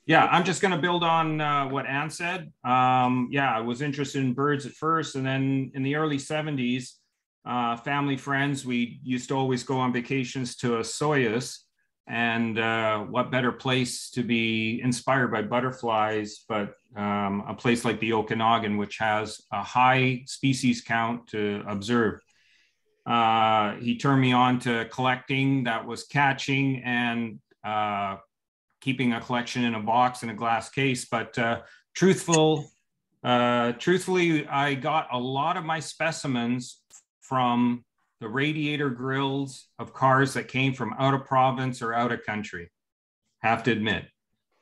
Yeah, I'm just going to build on what Anne said. Yeah, I was interested in birds at first, and then in the early 70s, family friends, we used to always go on vacations to Soyuz, and what better place to be inspired by butterflies, but a place like the Okanagan, which has a high species count to observe. He turned me on to collecting, that was catching and keeping a collection in a box in a glass case. But truthfully, I got a lot of my specimens from the radiator grills of cars that came from out of province or out of country, have to admit.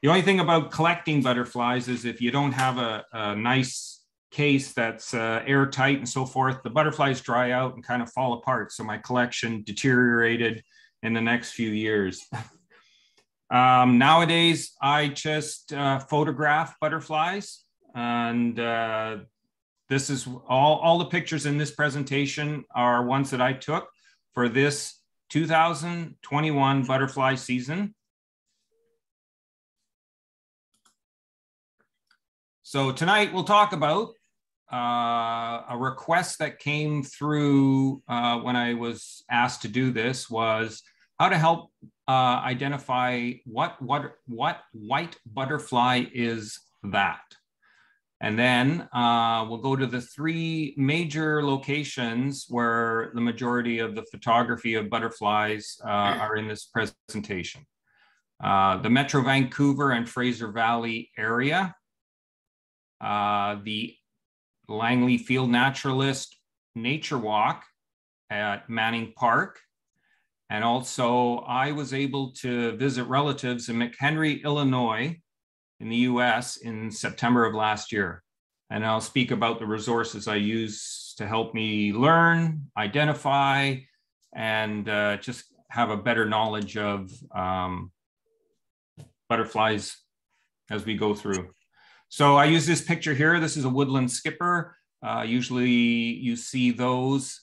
The only thing about collecting butterflies is if you don't have a nice case that's airtight and so forth, the butterflies dry out and kind of fall apart. So my collection deteriorated in the next few years. Nowadays, I just photograph butterflies, and this is all the pictures in this presentation are ones that I took for this 2021 butterfly season. So tonight we'll talk about a request that came through when I was asked to do this, was how to help identify what white butterfly is that. And then we'll go to the three major locations where the majority of the photography of butterflies are in this presentation. The Metro Vancouver and Fraser Valley area, the Langley Field Naturalist Nature Walk at Manning Park. And also I was able to visit relatives in McHenry, Illinois, in the US in September of last year. And I'll speak about the resources I use to help me learn, identify, and just have a better knowledge of butterflies as we go through. So I use this picture here. This is a Woodland Skipper. Usually you see those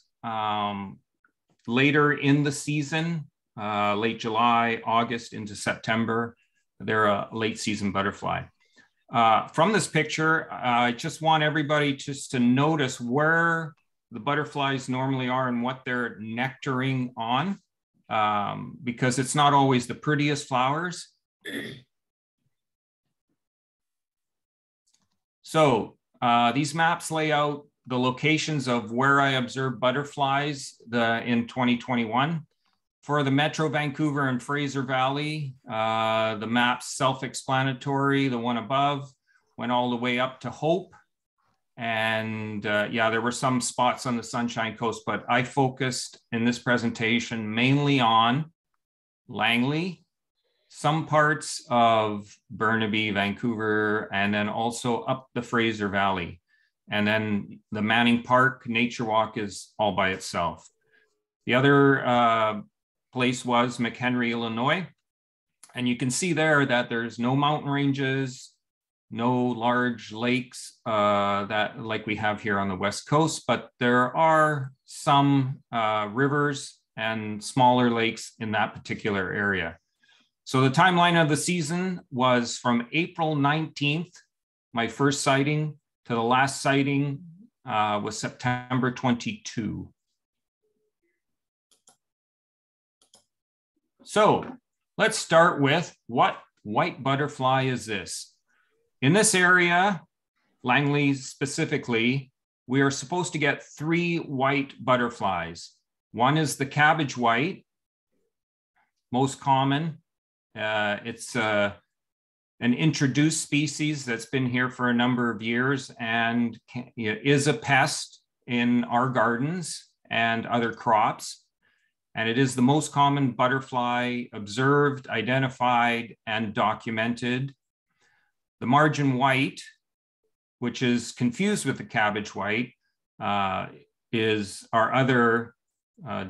later in the season, late July, August into September. They're a late season butterfly. From this picture, I just want everybody just to notice where the butterflies normally are and what they're nectaring on, because it's not always the prettiest flowers. So these maps lay out the locations of where I observed butterflies in 2021. For the Metro Vancouver and Fraser Valley, the map's self-explanatory. The one above went all the way up to Hope. And yeah, there were some spots on the Sunshine Coast, but I focused in this presentation mainly on Langley, some parts of Burnaby, Vancouver, and then also up the Fraser Valley. And then the Manning Park Nature Walk is all by itself. The other place was McHenry, Illinois. And you can see there that there's no mountain ranges, no large lakes that like we have here on the West Coast, but there are some rivers and smaller lakes in that particular area. So the timeline of the season was from April 19th, my first sighting, to the last sighting was September 22. So let's start with what white butterfly is this? In this area, Langley specifically, we are supposed to get three white butterflies. One is the cabbage white, most common. It's an introduced species that's been here for a number of years and is a pest in our gardens and other crops. And it is the most common butterfly observed, identified, and documented. The margin white, which is confused with the cabbage white, is our other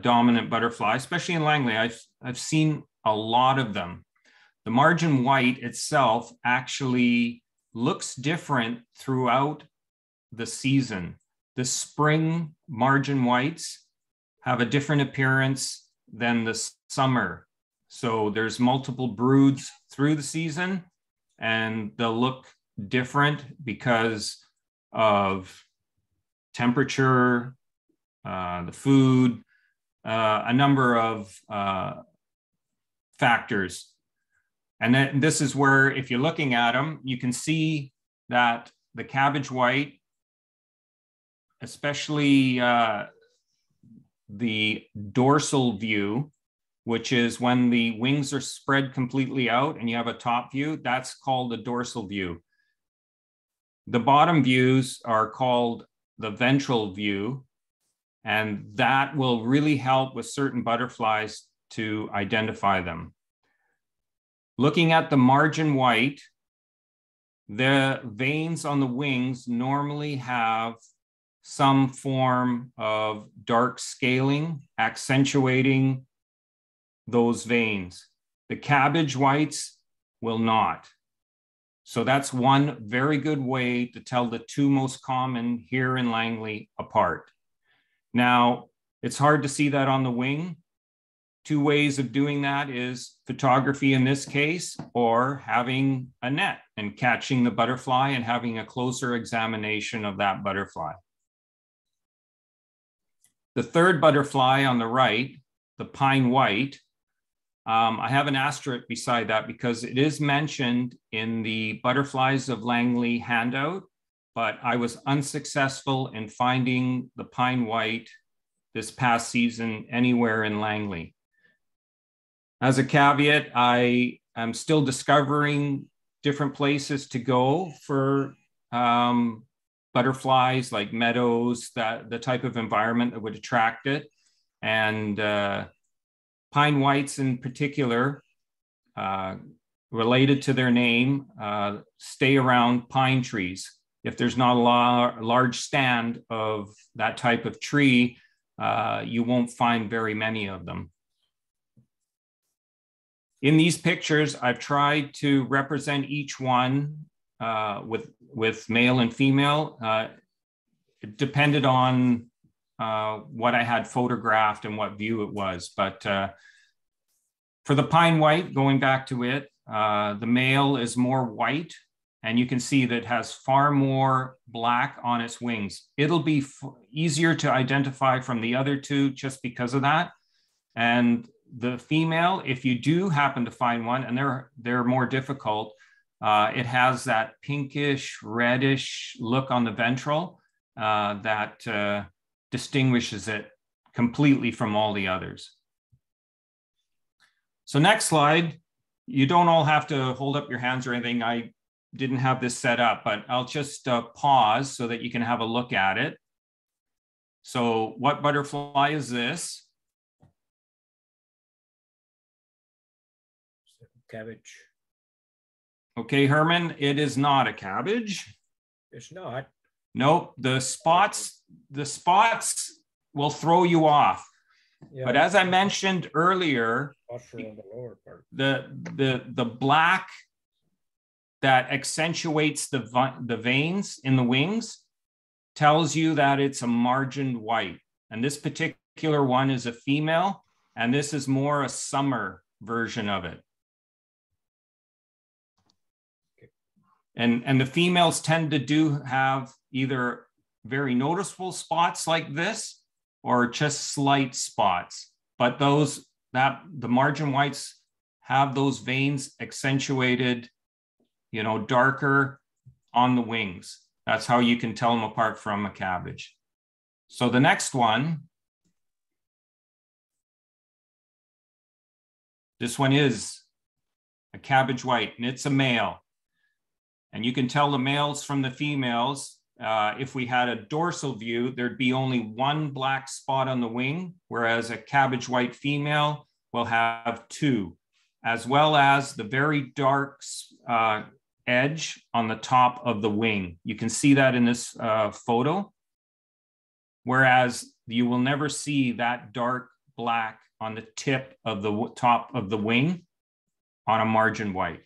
dominant butterfly, especially in Langley. I've seen a lot of them. The margin white itself actually looks different throughout the season. The spring margin whites have a different appearance than the summer. So there's multiple broods through the season, and they'll look different because of temperature, the food, a number of factors. And then this is where, if you're looking at them, you can see that the cabbage white, especially the dorsal view, which is when the wings are spread completely out and you have a top view, that's called the dorsal view. The bottom views are called the ventral view, and that will really help with certain butterflies to identify them. Looking at the margin white, the veins on the wings normally have some form of dark scaling, accentuating those veins. The cabbage whites will not. So that's one very good way to tell the two most common here in Langley apart. Now, it's hard to see that on the wing. Two ways of doing that is photography in this case, or having a net and catching the butterfly and having a closer examination of that butterfly. The third butterfly on the right, the pine white, I have an asterisk beside that because it is mentioned in the Butterflies of Langley handout, but I was unsuccessful in finding the pine white this past season anywhere in Langley. As a caveat, I am still discovering different places to go for butterflies, like meadows, the type of environment that would attract it. And pine whites in particular, related to their name, stay around pine trees. If there's not a large stand of that type of tree, you won't find very many of them. In these pictures, I've tried to represent each one with male and female. It depended on what I had photographed and what view it was. But for the pine white, going back to it, the male is more white, and you can see that it has far more black on its wings. It'll be easier to identify from the other two just because of that. And the female, if you do happen to find one, and they're more difficult, it has that pinkish, reddish look on the ventral that distinguishes it completely from all the others. So next slide, you don't all have to hold up your hands or anything. I didn't have this set up, but I'll just pause so that you can have a look at it. So what butterfly is this? Cabbage. Okay, Herman, it is not a cabbage. It's not. Nope, the spots will throw you off. Yeah. But as I mentioned earlier, the lower part. The black that accentuates the veins in the wings tells you that it's a margined white. And this particular one is a female, and this is more a summer version of it. And the females tend to have either very noticeable spots like this or just slight spots. But the margin whites have those veins accentuated, darker on the wings. That's how you can tell them apart from a cabbage. So the next one, this one is a cabbage white, and it's a male. And you can tell the males from the females. If we had a dorsal view, there'd be only one black spot on the wing, whereas a cabbage white female will have two, as well as the very dark edge on the top of the wing. You can see that in this photo, whereas you will never see that dark black on the tip of the top of the wing on a margin white.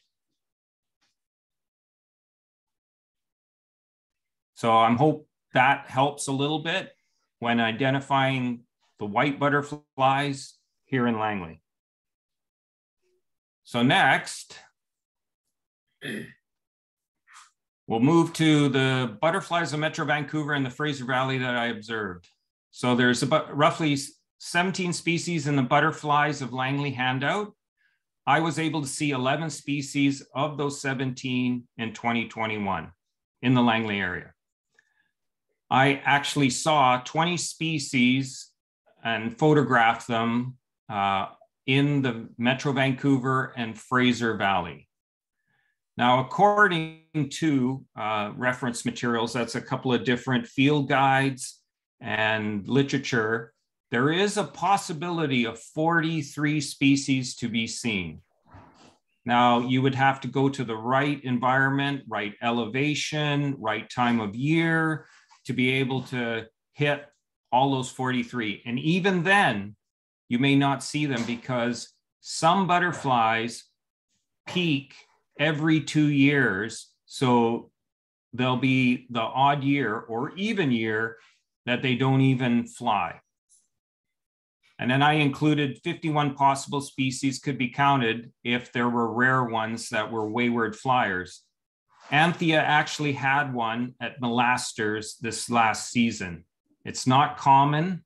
So I hope that helps a little bit when identifying the white butterflies here in Langley. So next, We'll move to the butterflies of Metro Vancouver and the Fraser Valley that I observed. So there's about roughly 17 species in the butterflies of Langley handout. I was able to see 11 species of those 17 in 2021 in the Langley area. I actually saw 20 species and photographed them in the Metro Vancouver and Fraser Valley. Now, according to reference materials, that's a couple of different field guides and literature, there is a possibility of 43 species to be seen. Now, you would have to go to the right environment, right elevation, right time of year to be able to hit all those 43. And even then, you may not see them because some butterflies peak every 2 years. So there'll be the odd year or even year that they don't even fly. And then I included 51 possible species could be counted if there were rare ones that were wayward flyers. Anthea actually had one at Molasters this last season. It's not common.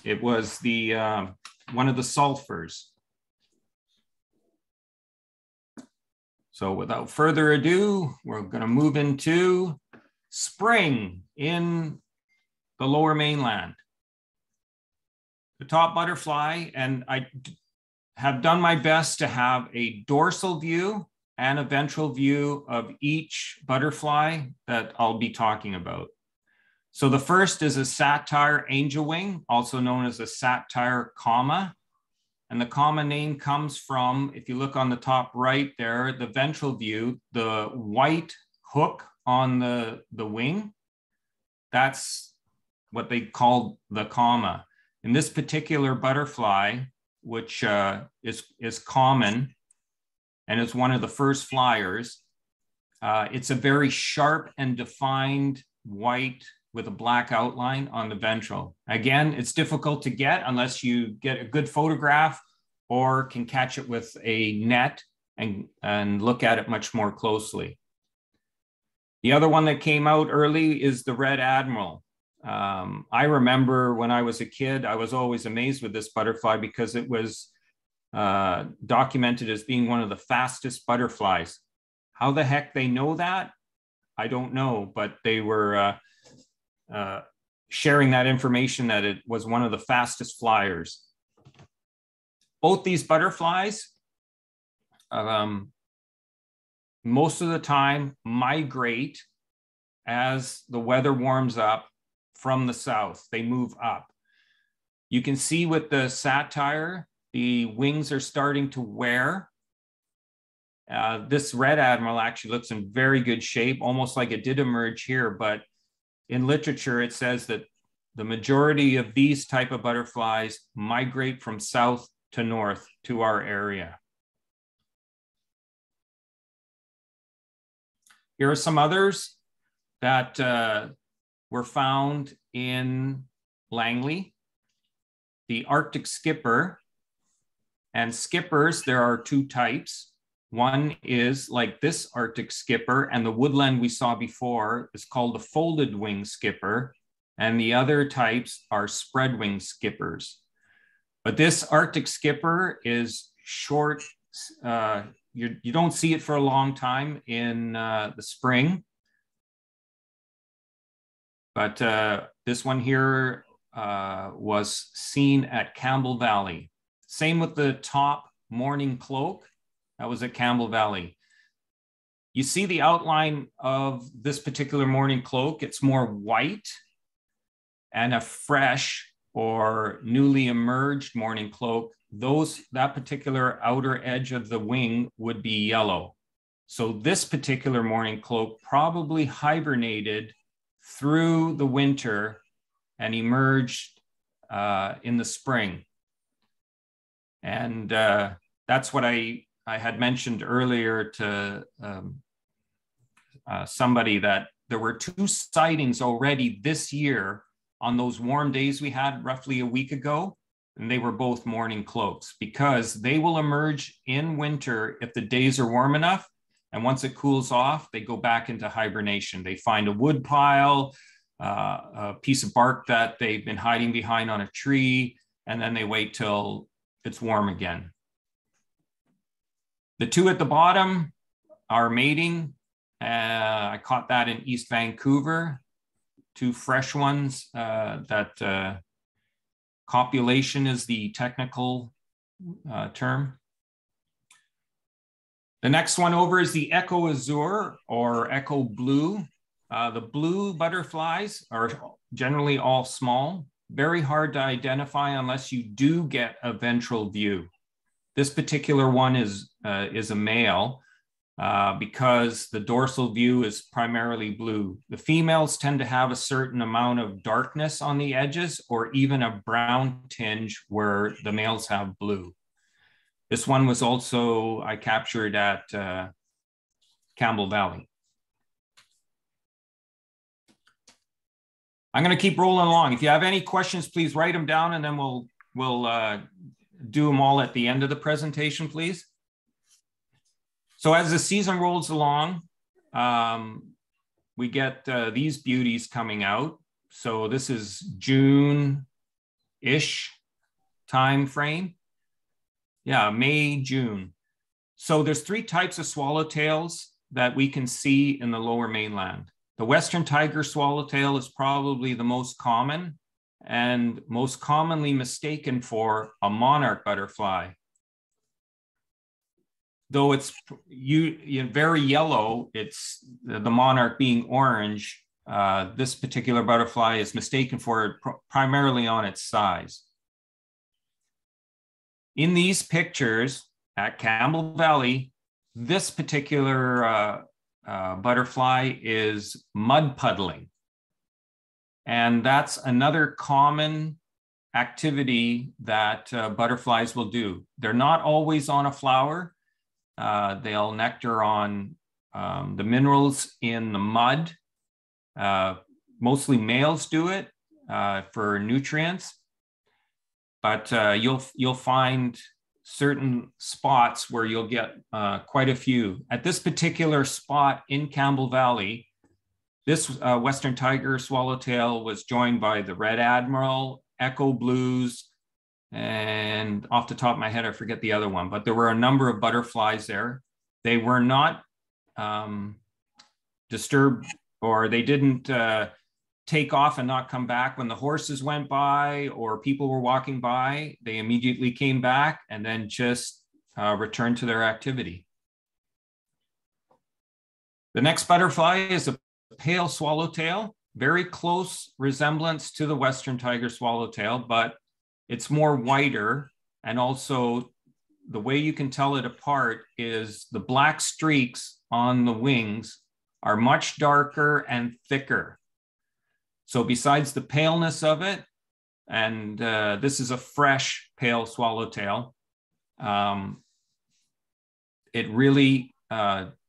It was the one of the sulfurs. So without further ado, we're going to move into spring in the Lower Mainland. The top butterfly, and I have done my best to have a dorsal view and a ventral view of each butterfly that I'll be talking about. So the first is a satyr angelwing, also known as a satyr comma. And the comma name comes from, if you look on the top right there, the ventral view, the white hook on the wing, that's what they call the comma. In this particular butterfly, which is common and is one of the first flyers, it's a very sharp and defined white with a black outline on the ventral. Again, it's difficult to get unless you get a good photograph or can catch it with a net and look at it much more closely. The other one that came out early is the red admiral. I remember when I was a kid, I was always amazed with this butterfly because it was documented as being one of the fastest butterflies. How the heck they know that? I don't know, but they were sharing that information that it was one of the fastest flyers. Both these butterflies, most of the time migrate as the weather warms up from the south. They move up. You can see with the satyr, the wings are starting to wear. This red admiral actually looks in very good shape, almost like it did emerge here, but in literature, it says that the majority of these type of butterflies migrate from south to north to our area. Here are some others that were found in Langley. The Arctic skipper, and skippers, there are two types. One is like this Arctic skipper, and the woodland we saw before is called the folded wing skipper, and the other types are spread wing skippers. But this Arctic skipper is short. You don't see it for a long time in the spring. But this one here was seen at Campbell Valley. Same with the top morning cloak. That was at Campbell Valley. You see the outline of this particular morning cloak. It's more white, and a fresh or newly emerged morning cloak, that particular outer edge of the wing would be yellow. So this particular morning cloak probably hibernated through the winter and emerged in the spring. And that's what I had mentioned earlier to somebody, that there were 2 sightings already this year on those warm days we had roughly a week ago, and they were both morning cloaks because they will emerge in winter if the days are warm enough, And once it cools off, they go back into hibernation. They find a wood pile, a piece of bark that they've been hiding behind on a tree, and then they wait till it's warm again. The two at the bottom are mating. I caught that in East Vancouver, two fresh ones. Copulation is the technical term. The next one over is the Echo Azure or Echo Blue. The blue butterflies are generally all small, very hard to identify unless you do get a ventral view. This particular one is a male because the dorsal view is primarily blue. The females tend to have a certain amount of darkness on the edges or even a brown tinge where the males have blue. This one was also, I captured at Campbell Valley. I'm going to keep rolling along. If you have any questions, please write them down and then we'll do them all at the end of the presentation, please. So as the season rolls along, we get these beauties coming out. So this is June-ish time frame. Yeah, May, June. So there's three types of swallowtails that we can see in the lower mainland. The Western tiger swallowtail is probably the most common and most commonly mistaken for a monarch butterfly. Though it's very yellow, it's the monarch being orange. This particular butterfly is mistaken for it primarily on its size. In these pictures at Campbell Valley, this particular butterfly is mud puddling. And that's another common activity that butterflies will do. They're not always on a flower. They'll nectar on the minerals in the mud. Mostly males do it for nutrients, but you'll find certain spots where you'll get quite a few. At this particular spot in Campbell Valley, this Western tiger swallowtail was joined by the red admiral, echo blues, and off the top of my head, I forget the other one, but there were a number of butterflies there. They were not disturbed, or they didn't take off and not come back when the horses went by or people were walking by. They immediately came back and then just returned to their activity. The next butterfly is a pale swallowtail, very close resemblance to the Western tiger swallowtail, but it's more whiter, and also the way you can tell it apart is the black streaks on the wings are much darker and thicker. So besides the paleness of it, and this is a fresh pale swallowtail, it really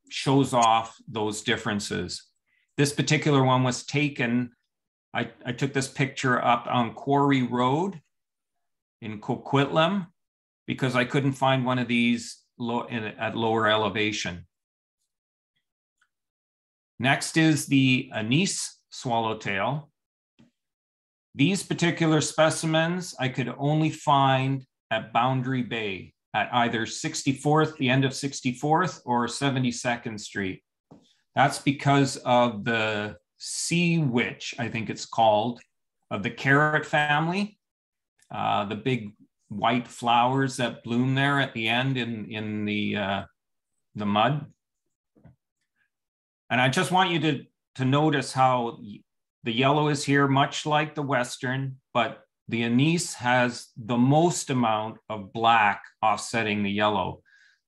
shows off those differences. This particular one was taken, I took this picture up on Quarry Road in Coquitlam because I couldn't find one of these at lower elevation. Next is the anise swallowtail. These particular specimens I could only find at Boundary Bay at either 64th, the end of 64th, or 72nd Street. That's because of the sea witch, I think it's called, of the carrot family. The big white flowers that bloom there at the end in the mud. And I just want you to notice how the yellow is here, much like the Western, but the anise has the most amount of black offsetting the yellow.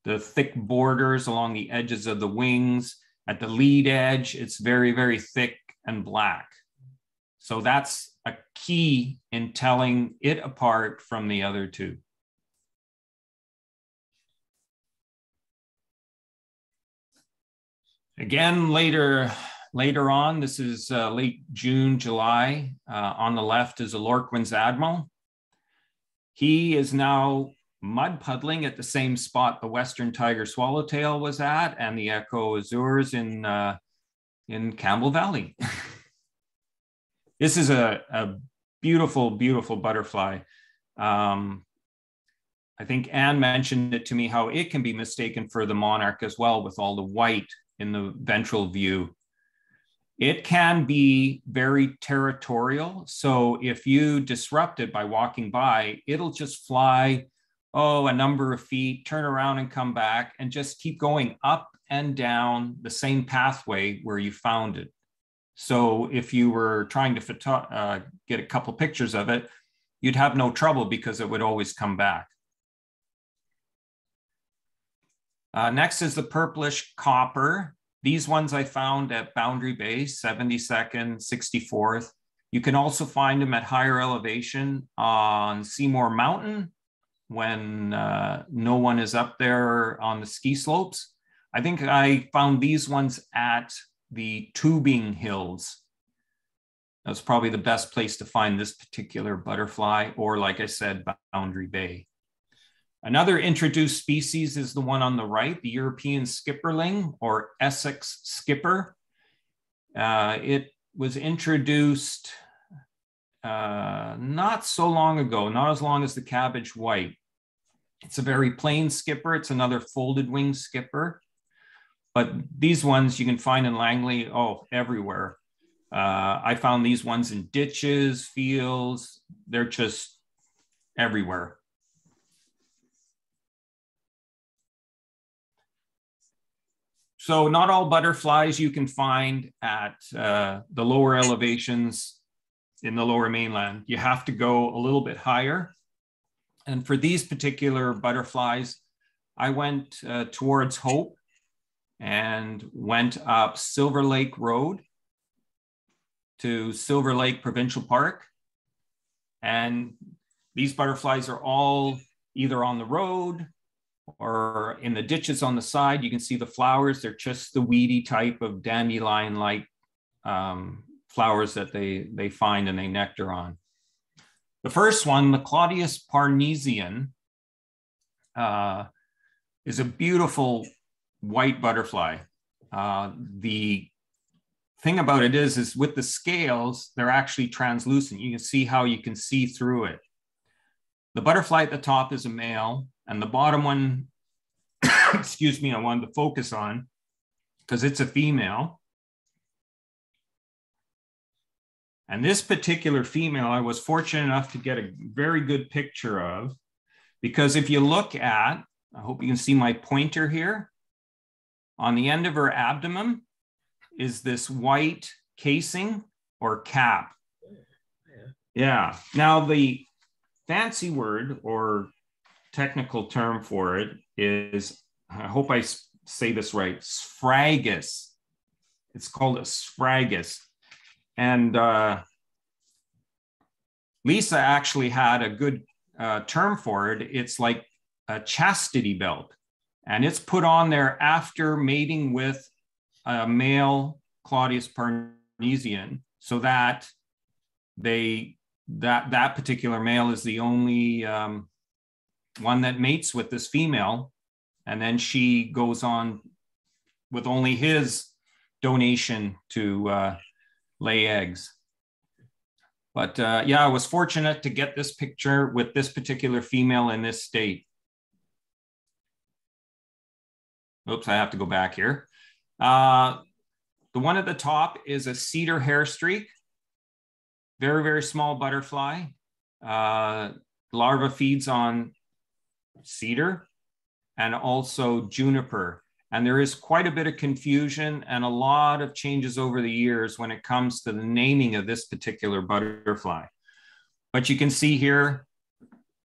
The thick borders along the edges of the wings, at the lead edge, it's very, very thick and black. So that's a key in telling it apart from the other two. Again, later on, this is late June, July. On the left is a Lorquin's Admiral. He is now mud puddling at the same spot the Western Tiger Swallowtail was at, and the Echo Azures in Campbell Valley. This is a beautiful, beautiful butterfly. I think Anne mentioned it to me, how it can be mistaken for the monarch as well, with all the white in the ventral view. It can be very territorial. So if you disrupt it by walking by, it'll just fly, a number of feet, turn around and come back, and just keep going up and down the same pathway where you found it. So if you were trying to get a couple pictures of it, you'd have no trouble because it would always come back. Next is the purplish copper. These ones I found at Boundary Bay, 72nd, 64th. You can also find them at higher elevation on Seymour Mountain when no one is up there on the ski slopes. I think I found these ones at the Tubing Hills. That's probably the best place to find this particular butterfly, or like I said, Boundary Bay. Another introduced species is the one on the right, the European skipperling, or Essex skipper. It was introduced not so long ago, not as long as the cabbage white. It's a very plain skipper. It's another folded wing skipper. But these ones you can find in Langley, everywhere. I found these ones in ditches, fields. They're just everywhere. So not all butterflies you can find at the lower elevations in the lower mainland. You have to go a little bit higher. And for these particular butterflies, I went towards Hope and went up Silver Lake Road to Silver Lake Provincial Park. And these butterflies are all either on the road or in the ditches on the side. You can see the flowers. They're just the weedy type of dandelion-like flowers that they find and they nectar on. The first one, the Claudius parnesian, is a beautiful white butterfly. The thing about it is with the scales, they're actually translucent. You can see how you can see through it. The butterfly at the top is a male, and the bottom one, excuse me, I wanted to focus on because it's a female. And this particular female, I was fortunate enough to get a very good picture of, because if you look at, I hope you can see my pointer here, on the end of her abdomen is this white casing or cap. Yeah. Now the fancy word or technical term for it is, I hope I say this right, Asphragus. It's called Asphragus. And Lisa actually had a good term for it. It's like a chastity belt. And it's put on there after mating with a male Claudius parnesian, so that that particular male is the only one that mates with this female, and then she goes on with only his donation to lay eggs. But yeah, I was fortunate to get this picture with this particular female in this state. Oops, I have to go back here. The one at the top is a Cedar Hairstreak. Very, very small butterfly. Larva feeds on cedar and also juniper. And there is quite a bit of confusion and a lot of changes over the years when it comes to the naming of this particular butterfly. But you can see here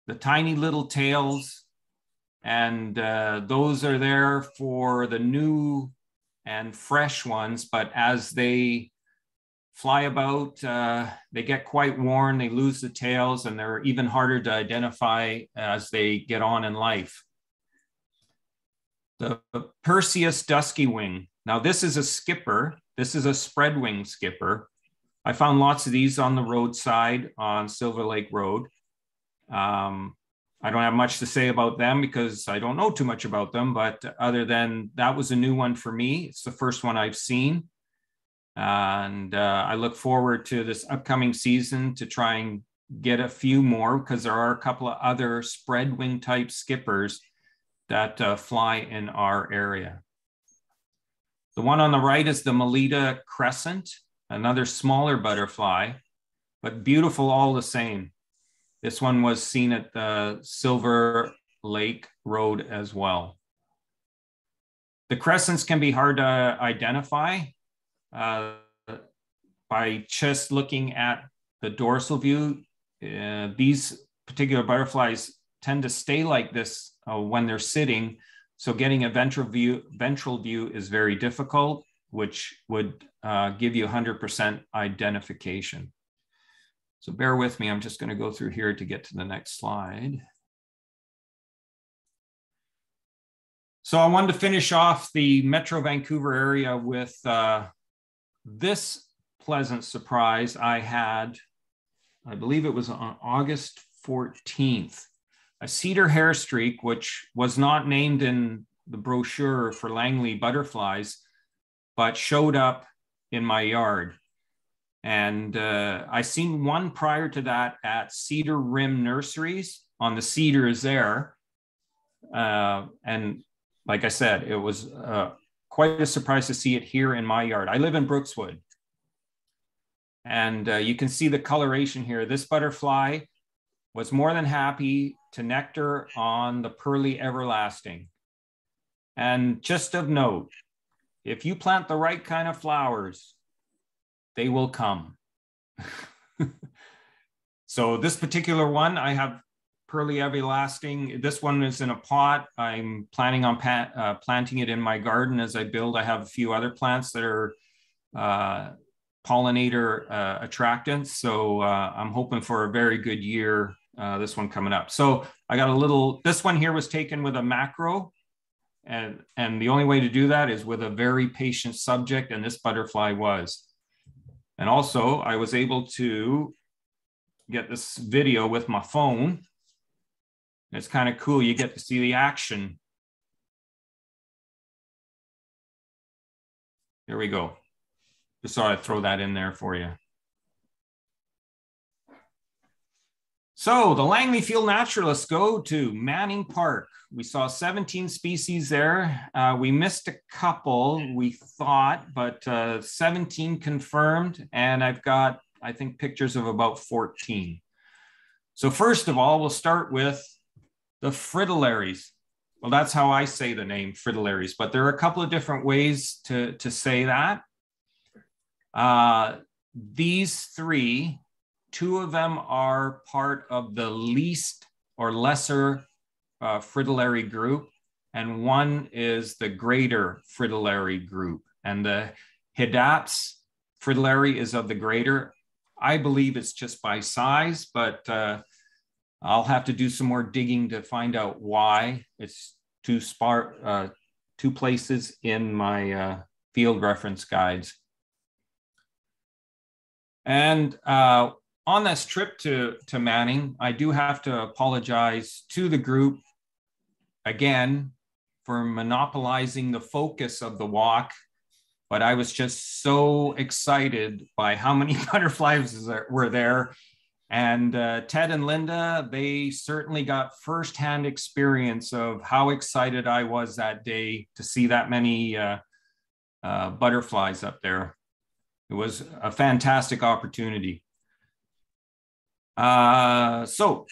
the tiny little tails, and those are there for the new and fresh ones. But as they fly about, they get quite worn, they lose the tails, and they're even harder to identify as they get on in life. The Perseus dusky wing. Now this is a skipper. This is a spread wing skipper. I found lots of these on the roadside on Silver Lake Road. I don't have much to say about them because I don't know too much about them, but other than that was a new one for me. It's the first one I've seen. And I look forward to this upcoming season to try and get a few more, because there are a couple of other spread wing type skippers that fly in our area. The one on the right is the Melita crescent, another smaller butterfly, but beautiful all the same. This one was seen at the Silver Lake Road as well. The crescents can be hard to identify by just looking at the dorsal view. These particular butterflies tend to stay like this when they're sitting. So getting a ventral view is very difficult, which would give you 100% identification. So bear with me, I'm just going to go through here to get to the next slide. So I wanted to finish off the Metro Vancouver area with this pleasant surprise I had. I believe it was on August 14th. A Cedar Hairstreak, which was not named in the brochure for Langley butterflies, but showed up in my yard. And I seen one prior to that at Cedar Rim Nurseries on the cedars there. And like I said, it was quite a surprise to see it here in my yard. I live in Brookswood. And you can see the coloration here. This butterfly was more than happy to nectar on the Pearly Everlasting. And just of note, if you plant the right kind of flowers, they will come. So this particular one, I have Pearly Everlasting. This one is in a pot. I'm planning on planting it in my garden as I build. I have a few other plants that are pollinator attractants. So I'm hoping for a very good year, this one coming up. So I got a little, this one here was taken with a macro. And the only way to do that is with a very patient subject, and this butterfly was. And also I was able to get this video with my phone. It's kind of cool. You get to see the action. Here we go. Just thought I'd throw that in there for you. So the Langley Field Naturalists go to Manning Park. We saw 17 species there. We missed a couple, we thought, but 17 confirmed. And I've got, I think, pictures of about 14. So first of all, we'll start with the Fritillaries. Well, that's how I say the name, Fritillaries, but there are a couple of different ways to say that. These three, two of them are part of the least or lesser Fritillary group, and one is the greater Fritillary group. And the Habisch Fritillary is of the greater. I believe it's just by size, but I'll have to do some more digging to find out why. It's two places in my field reference guides. And on this trip to Manning, I do have to apologize to the group again for monopolizing the focus of the walk, but I was just so excited by how many butterflies were there. And Ted and Linda, they certainly got firsthand experience of how excited I was that day to see that many butterflies up there. It was a fantastic opportunity. So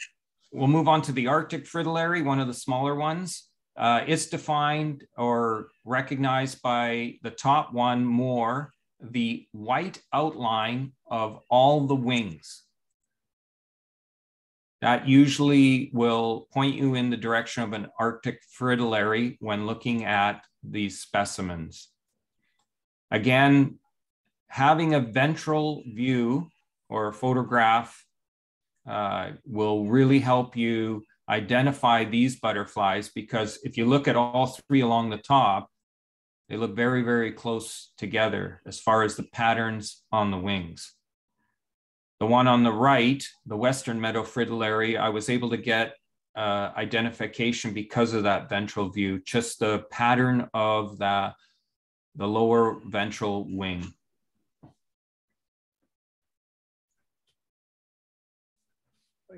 we'll move on to the Arctic Fritillary, one of the smaller ones. It's defined or recognized by the top one more, the white outline of all the wings. That usually will point you in the direction of an Arctic Fritillary when looking at these specimens. Again, having a ventral view or photograph will really help you identify these butterflies, because if you look at all three along the top, they look very, very close together as far as the patterns on the wings. The one on the right, the Western Meadow Fritillary, I was able to get identification because of that ventral view, just the pattern of the lower ventral wing.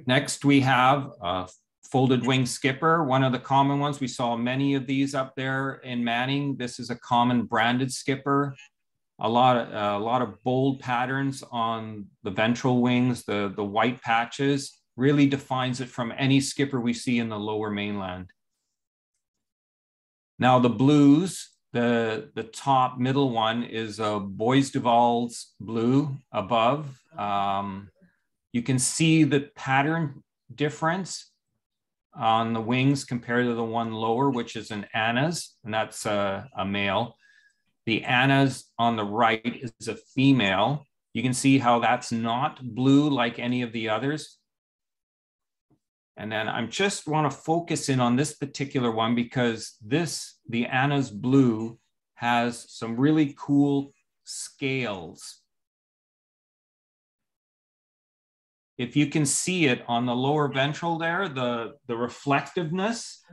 Next, we have folded wing skipper, one of the common ones. We saw many of these up there in Manning. This is a common branded skipper. A lot of bold patterns on the ventral wings, the white patches really defines it from any skipper we see in the lower mainland. Now the blues, the top middle one is a Bois Duval's blue above. You can see the pattern difference on the wings compared to the one lower, which is an Anna's, and that's a male. The Anna's on the right is a female. You can see how that's not blue like any of the others. And then I just want to focus in on this particular one because the Anna's blue has some really cool scales. If you can see it on the lower ventral there, the reflectiveness,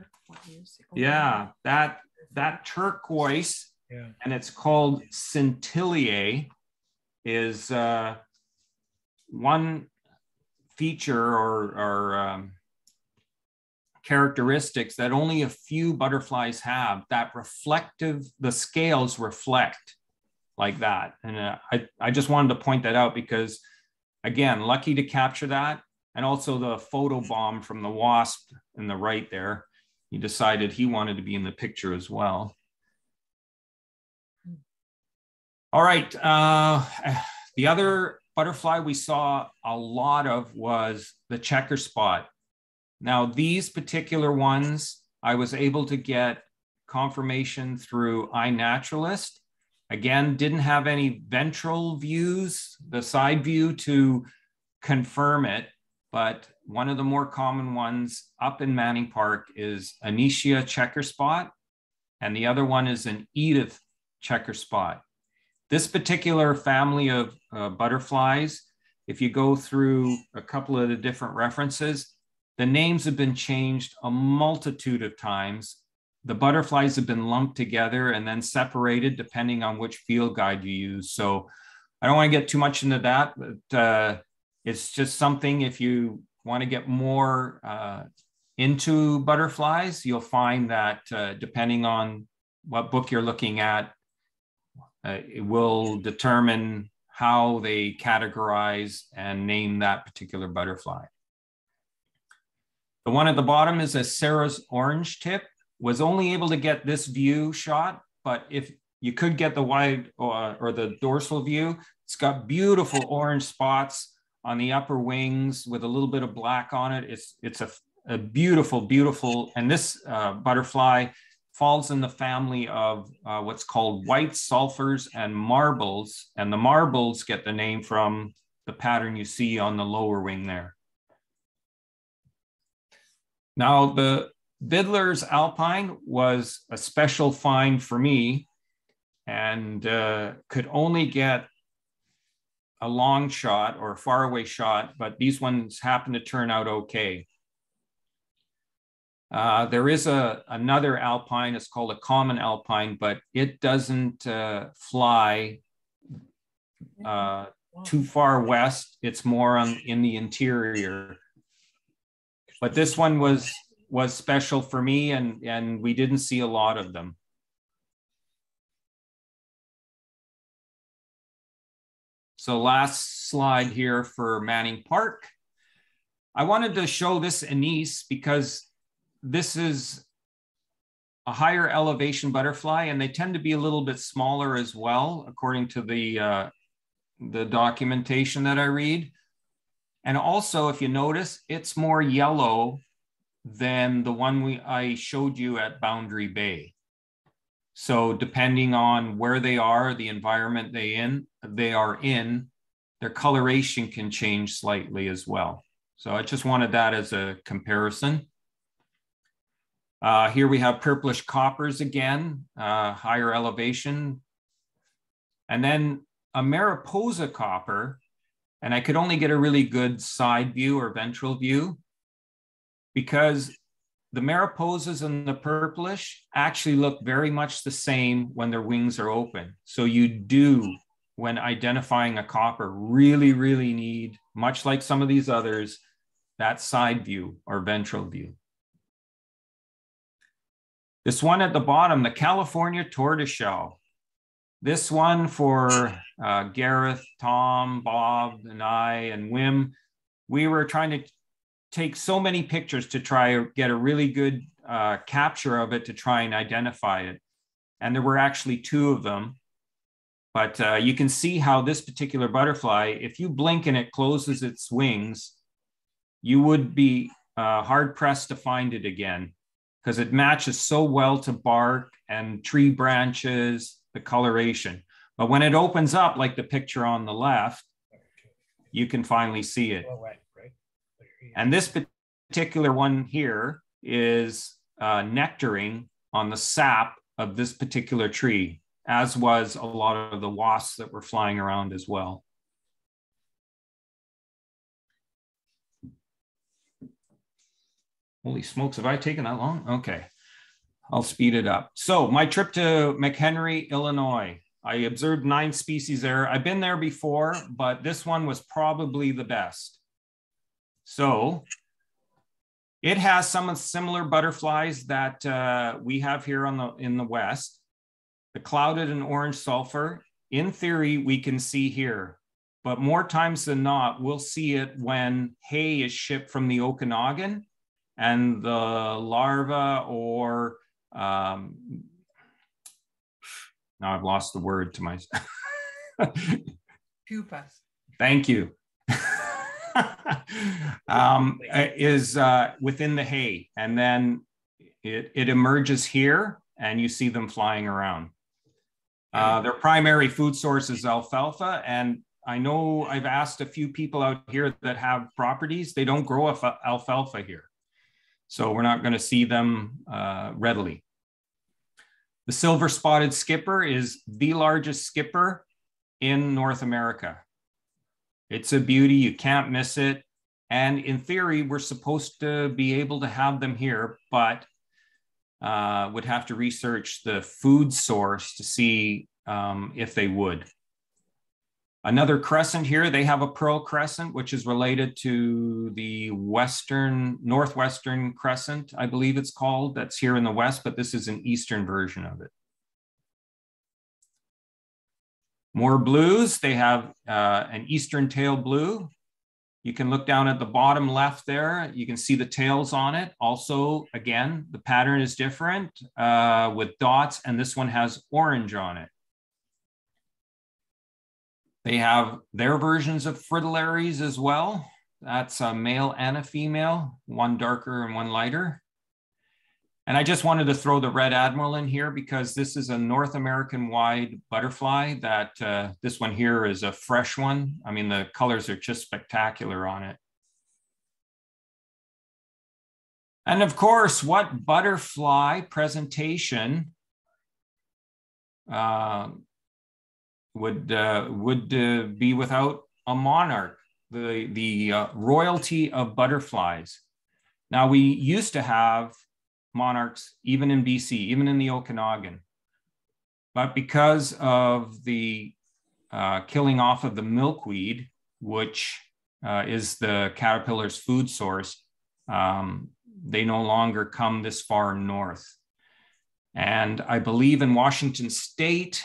yeah, that turquoise, yeah, and it's called Scintilla, is one feature or characteristics that only a few butterflies have. That the scales reflect like that. And I just wanted to point that out because, again, lucky to capture that. And also the photo bomb from the wasp in the right there. He decided he wanted to be in the picture as well. All right, the other butterfly we saw a lot of was the Checkerspot. Now, these particular ones, I was able to get confirmation through iNaturalist. Again, didn't have any ventral views, the side view to confirm it, but one of the more common ones up in Manning Park is Anicia Checkerspot, and the other one is an Edith Checkerspot. This particular family of butterflies, if you go through a couple of the different references, the names have been changed a multitude of times. The butterflies have been lumped together and then separated depending on which field guide you use. So I don't want to get too much into that, but it's just something, if you want to get more into butterflies, you'll find that depending on what book you're looking at, it will determine how they categorize and name that particular butterfly. The one at the bottom is a Sarah's orange tip. Was only able to get this view shot, but if you could get the wide or the dorsal view, it's got beautiful orange spots on the upper wings with a little bit of black on it. It's a beautiful, beautiful, and this butterfly falls in the family of what's called white sulfurs and marbles, and the marbles get the name from the pattern you see on the lower wing there. Now, the Vidler's Alpine was a special find for me and could only get a long shot or a faraway shot, but these ones happen to turn out okay. There is another Alpine, it's called a common Alpine, but it doesn't fly too far west. It's more in the interior. But this one was special for me, and we didn't see a lot of them. So last slide here for Manning Park. I wanted to show this anise because this is a higher elevation butterfly, and they tend to be a little bit smaller as well, according to the documentation that I read. And also, if you notice, it's more yellow than the one I showed you at Boundary Bay. So depending on where they are, the environment they are in, their coloration can change slightly as well. So I just wanted that as a comparison. Here we have purplish coppers again, higher elevation. And then a Mariposa copper, and I could only get a really good side view or ventral view because the mariposas and the purplish actually look very much the same when their wings are open. So you do, when identifying a copper, really, really need, much like some of these others, that side view or ventral view. This one at the bottom, the California tortoiseshell. This one for Gareth, Tom, Bob, and I, and Wim, we were trying to take so many pictures to try to get a really good capture of it to try and identify it. And there were actually 2 of them. But you can see how this particular butterfly, if you blink and it closes its wings, you would be hard pressed to find it again, because it matches so well to bark and tree branches, the coloration. But when it opens up, like the picture on the left, you can finally see it. And this particular one here is nectaring on the sap of this particular tree, as was a lot of the wasps that were flying around as well. Holy smokes, have I taken that long? Okay, I'll speed it up. So my trip to McHenry, Illinois, I observed 9 species there. I've been there before, but this one was probably the best. So it has some similar butterflies that we have here in the West. The clouded and orange sulfur, in theory, we can see here, but more times than not, we'll see it when hay is shipped from the Okanagan and the larva or, now I've lost the word to myself. Pupas. Thank you. Is within the hay, and then it emerges here and you see them flying around. Their primary food source is alfalfa, and I know I've asked a few people out here that have properties, they don't grow alfalfa here. So we're not going to see them readily. The silver-spotted skipper is the largest skipper in North America. It's a beauty, you can't miss it. And in theory, we're supposed to be able to have them here, but would have to research the food source to see if they would. Another crescent here, they have a pearl crescent, which is related to the northwestern crescent, I believe it's called, that's here in the West, but this is an eastern version of it. More blues, they have an eastern tail blue. You can look down at the bottom left there. You can see the tails on it. Also, again, the pattern is different with dots, and this one has orange on it. They have their versions of fritillaries as well. That's a male and a female, one darker and one lighter. And I just wanted to throw the red admiral in here because this is a North American wide butterfly that this one here is a fresh one. I mean, the colors are just spectacular on it. And of course, what butterfly presentation would be without a monarch, the royalty of butterflies. Now, we used to have monarchs even in BC, even in the Okanagan. But because of the killing off of the milkweed, which is the caterpillar's food source, they no longer come this far north. And I believe in Washington State,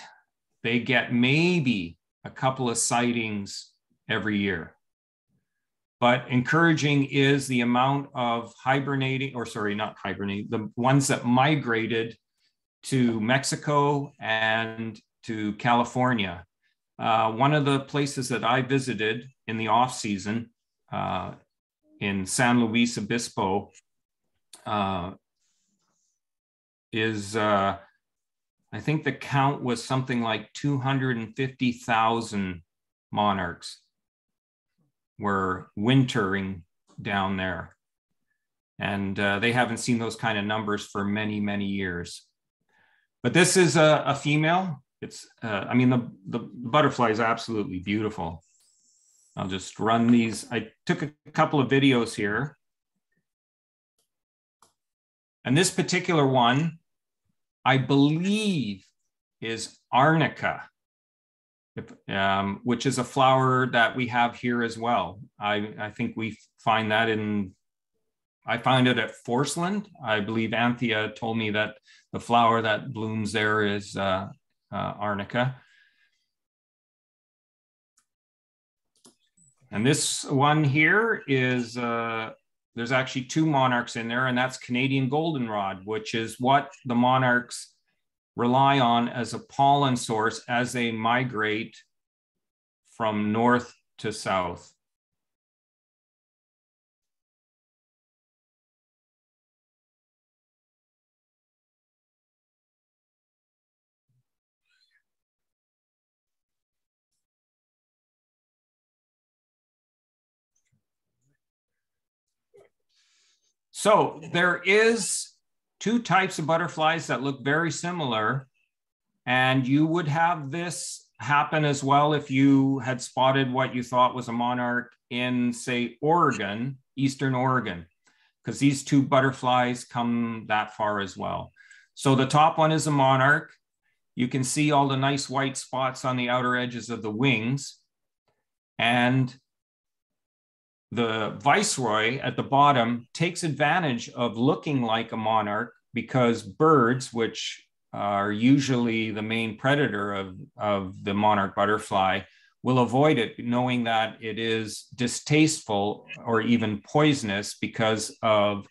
they get maybe a couple of sightings every year. But encouraging is the amount of the ones that migrated to Mexico and to California. One of the places that I visited in the off season in San Luis Obispo is, I think the count was something like 250,000 monarchs were wintering down there. And they haven't seen those kind of numbers for many, many years. But this is a female. It's, I mean, the butterfly is absolutely beautiful. I'll just run these. I took a couple of videos here. And this particular one, I believe, is Arnica, which is a flower that we have here as well. I think we find that I find it at Forceland. I believe Anthea told me that the flower that blooms there is Arnica. And this one here is, there's actually two monarchs in there, and that's Canadian goldenrod, which is what the monarchs rely on as a pollen source as they migrate from north to south. So there is two types of butterflies that look very similar, and you would have this happen as well if you had spotted what you thought was a monarch in, say, Oregon, Eastern Oregon, because these two butterflies come that far as well. So the top one is a monarch. You can see all the nice white spots on the outer edges of the wings, and the viceroy at the bottom takes advantage of looking like a monarch because birds, which are usually the main predator of the monarch butterfly, will avoid it, knowing that it is distasteful or even poisonous because of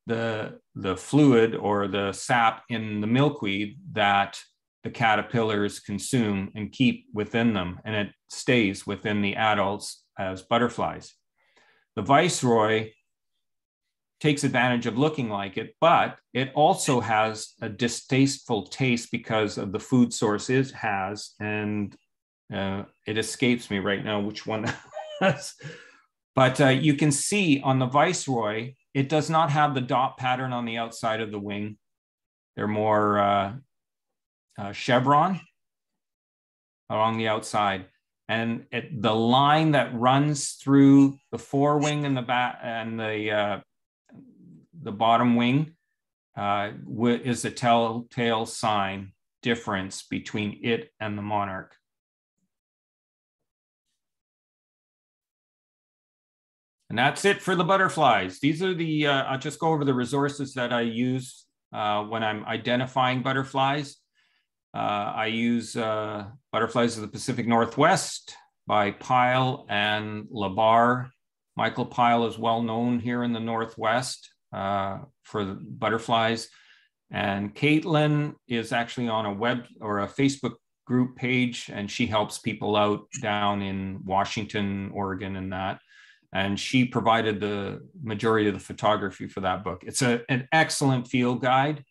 the fluid or the sap in the milkweed that the caterpillars consume and keep within them, and it stays within the adults as butterflies. The viceroy takes advantage of looking like it, but it also has a distasteful taste because of the food source it has, and it escapes me right now which one that's. But you can see on the viceroy, it does not have the dot pattern on the outside of the wing. They're more chevron along the outside. And the line that runs through the forewing and the back and the bottom wing is a telltale sign difference between it and the monarch. And that's it for the butterflies. These are the, I'll just go over the resources that I use when I'm identifying butterflies. I use Butterflies of the Pacific Northwest by Pyle and Labar. Michael Pyle is well known here in the Northwest for the butterflies. And Caitlin is actually on a web or a Facebook group page, and she helps people out down in Washington, Oregon, and that. And she provided the majority of the photography for that book. It's an excellent field guide.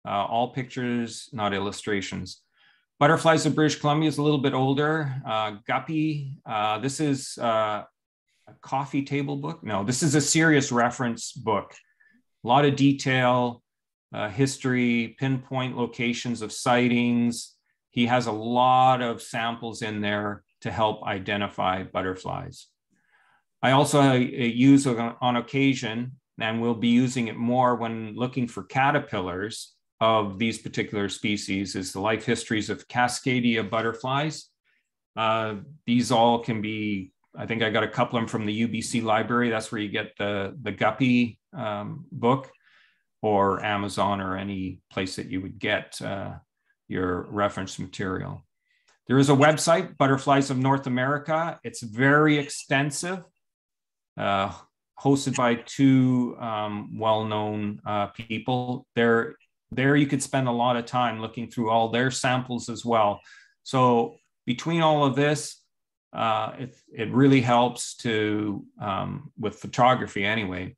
All pictures, not illustrations. Butterflies of British Columbia is a little bit older. Guppy, this is a coffee table book. No, this is a serious reference book. A lot of detail, history, pinpoint locations of sightings. He has a lot of samples in there to help identify butterflies. I also use on occasion, and we'll be using it more when looking for caterpillars of these particular species, is the life histories of Cascadia butterflies. These all can be, I think I got a couple of them from the UBC library. That's where you get the Guppy book, or Amazon, or any place that you would get your reference material. There is a website, Butterflies of North America. It's very extensive, hosted by two well-known people. There you could spend a lot of time looking through all their samples as well. So between all of this, it really helps to, with photography anyway,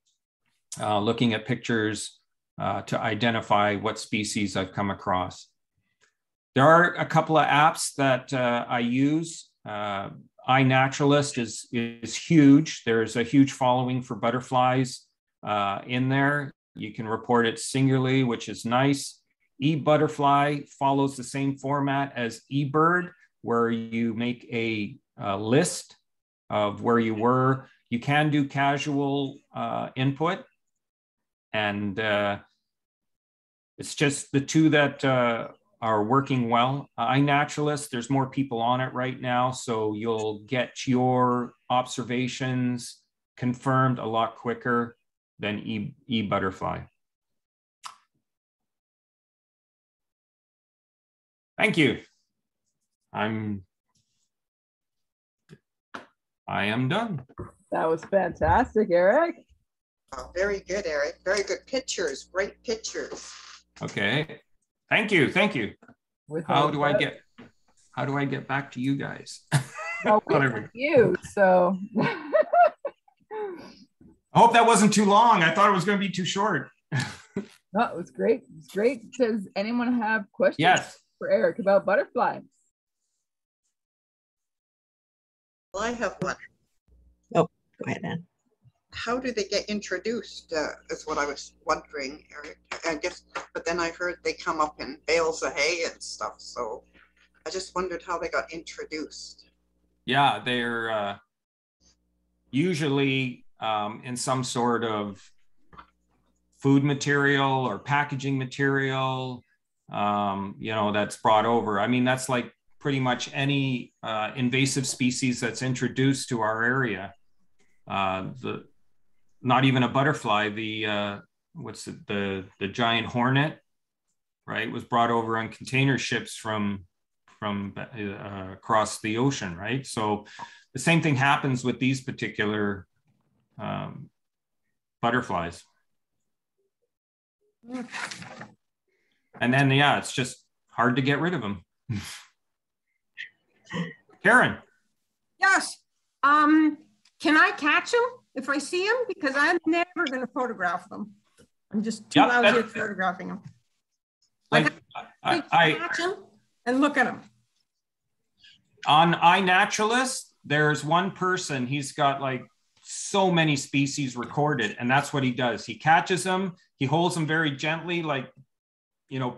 looking at pictures to identify what species I've come across. There are a couple of apps that I use. iNaturalist is huge. There's a huge following for butterflies in there. You can report it singularly, which is nice. eButterfly follows the same format as eBird, where you make a list of where you were. You can do casual input, and It's just the two that are working well. iNaturalist, there's more people on it right now, so you'll get your observations confirmed a lot quicker than eButterfly. Thank you. I am done. That was fantastic, Eric. Oh, very good, Eric. Very good pictures. Great pictures. Okay. Thank you. Thank you. How do I get back to you guys? Well, you, so. I hope that wasn't too long. I thought it was going to be too short. No, it was great. It was great. Does anyone have questions Yes. for Eric about butterflies? Well, I have one. Oh, go ahead, Anne. How do they get introduced? Is what I was wondering, Eric. I guess, but then I heard they come up in bales of hay and stuff. So I just wondered how they got introduced. Yeah, they're usually in some sort of food material or packaging material, that's brought over. I mean, that's like pretty much any invasive species that's introduced to our area. Not even a butterfly, the giant hornet, right, was brought over on container ships from across the ocean, right? So the same thing happens with these particular butterflies. And then, yeah, it's just hard to get rid of them. Karen. Yes. Can I catch them if I see them? Because I'm never going to photograph them. I'm just too lousy at photographing them. Like I catch them and look at them. On iNaturalist, there's one person, he's got like so many species recorded, and that's what he does. He catches them, he holds them very gently, like,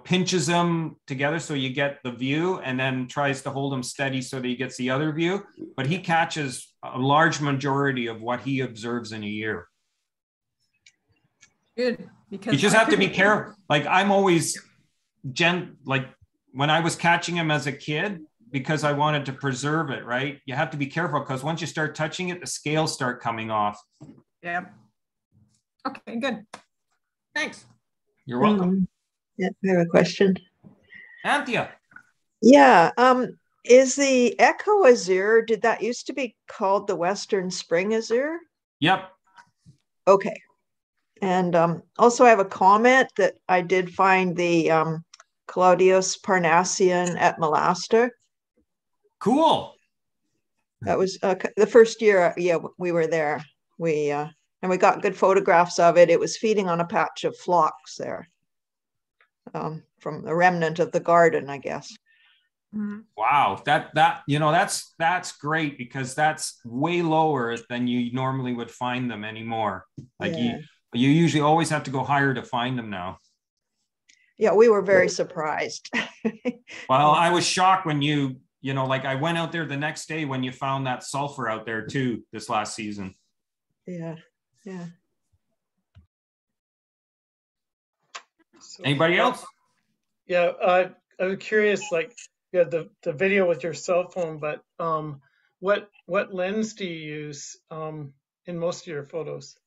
pinches them together so you get the view, and then tries to hold them steady so that he gets the other view. But he catches a large majority of what he observes in a year. Good, because you just have to be careful. Like, I'm always like when I was catching him as a kid, because I wanted to preserve it, right? You have to be careful, because once you start touching it, the scales start coming off. Yeah. Okay, good. Thanks. You're welcome. Yeah, I have a question. Anthea. Yeah. Is the Echo Azure, did that used to be called the Western Spring Azure? Yep. Okay. And also I have a comment that I did find the Claudius Parnassian at Malaster. Cool. That was the first year, we were there. And we got good photographs of it. It was feeding on a patch of phlox there, from the remnant of the garden, I guess. Wow, that's great, because that's way lower than you normally would find them anymore. Like, yeah. You usually always have to go higher to find them now. Yeah, we were very surprised. Well, I was shocked when like I went out there the next day when you found that sulfur out there too this last season. Yeah. Anybody else? Yeah, I was curious, like, you had the video with your cell phone, but what lens do you use in most of your photos?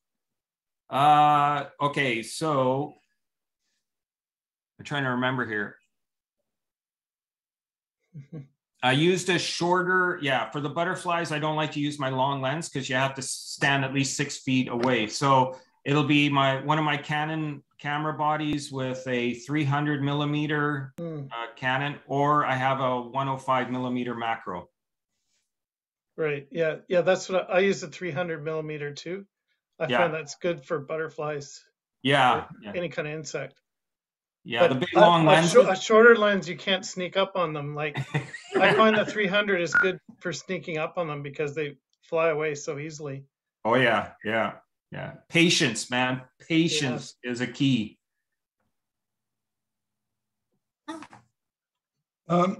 Okay, so I'm trying to remember here. I used a shorter, for the butterflies, I don't like to use my long lens because you have to stand at least 6 feet away. So it'll be one of my Canon camera bodies with a 300 millimeter Canon, or I have a 105 millimeter macro. Right. Yeah. That's what I use, a 300 millimeter too. I find that's good for butterflies. Yeah. Any kind of insect. Yeah, but the big long lens. A shorter lens, you can't sneak up on them. Like, I find the 300 is good for sneaking up on them because they fly away so easily. Oh yeah. Patience, man. Patience is a key. I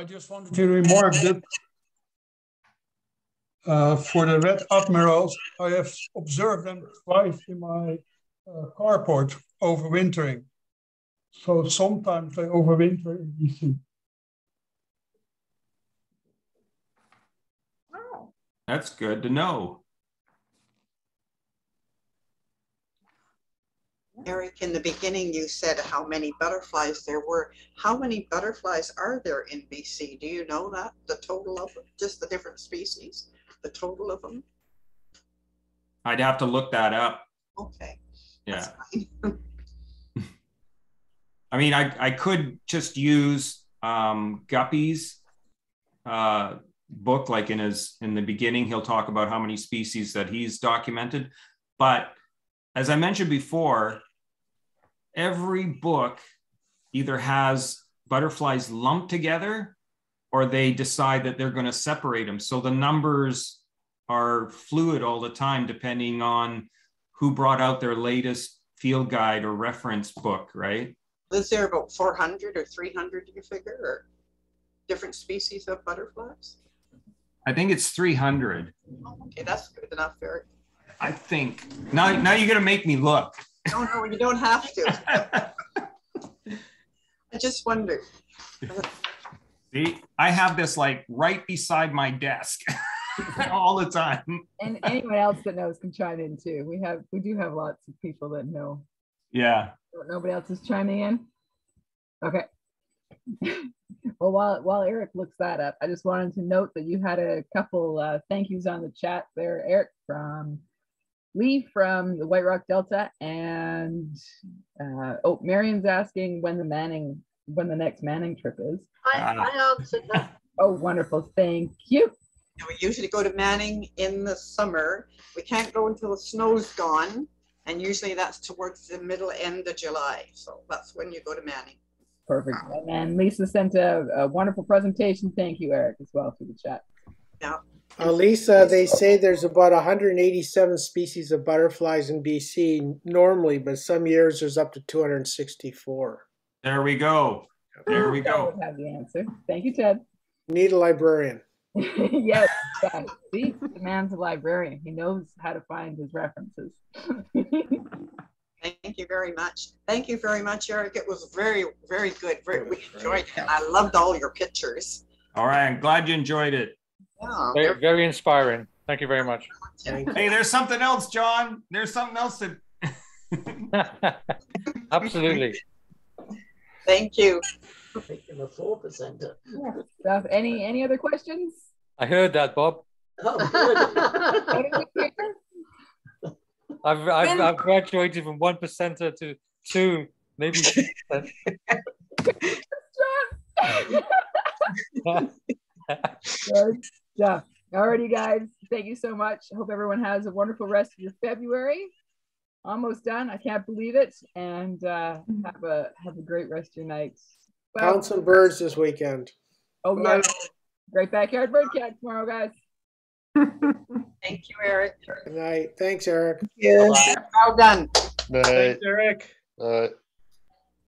just wanted to remark that for the red admirals, I have observed them twice in my carport overwintering. So sometimes they overwinter in BC. Oh, That's good to know. Eric, in the beginning, you said how many butterflies there were. How many butterflies are there in BC? Do you know that? The total of them? Just the different species? The total of them? I'd have to look that up. Okay. Yeah. That's fine. I mean, I could just use Guppy's book, like in the beginning, he'll talk about how many species that he's documented. But as I mentioned before, every book either has butterflies lumped together or they decide that they're going to separate them. So the numbers are fluid all the time, depending on who brought out their latest field guide or reference book, right? Is there about 400 or 300, you figure, or different species of butterflies? I think it's 300. Oh, okay, that's good enough, Eric. I think. Now you're going to make me look. No, you don't have to. I just wondered. See, I have this like right beside my desk all the time. And anyone else that knows can chime in too. We do have lots of people that know. Yeah. Nobody else is chiming in. Okay. Well, while Eric looks that up, I just wanted to note that you had a couple thank yous on the chat there, Eric, from Lee from the White Rock Delta, and Marion's asking when the next Manning trip is. I answered that. Oh, wonderful! Thank you. We usually go to Manning in the summer. We can't go until the snow's gone, and usually that's towards the middle end of July. So that's when you go to Manning. Perfect. And then Lisa sent a wonderful presentation. Thank you, Eric, as well through the chat. Yeah. Lisa, they say there's about 187 species of butterflies in BC normally, but some years there's up to 264. There we go. There we go. I have the answer. Thank you, Ted. Need a librarian. Yes. Yeah. See, the man's a librarian. He knows how to find his references. Thank you very much. Thank you very much, Eric. It was very, very good. We enjoyed it. I loved all your pictures. All right. I'm glad you enjoyed it. Yeah. Very, very inspiring. Thank you very much. Hey, there's something else, John. There's something else that. Absolutely. Thank you. Making a 4%. Yeah. Any other questions? I heard that, Bob. Oh, good. I've graduated from 1%er to 2, maybe 6%. Good stuff. Alrighty, guys. Thank you so much. I hope everyone has a wonderful rest of your February. Almost done. I can't believe it. And have a great rest of your night. Well, Count some birds this weekend. oh yeah. Great backyard bird catch tomorrow, guys. Thank you, Eric. Good night. Thanks, Eric. Well done. Thanks, Eric.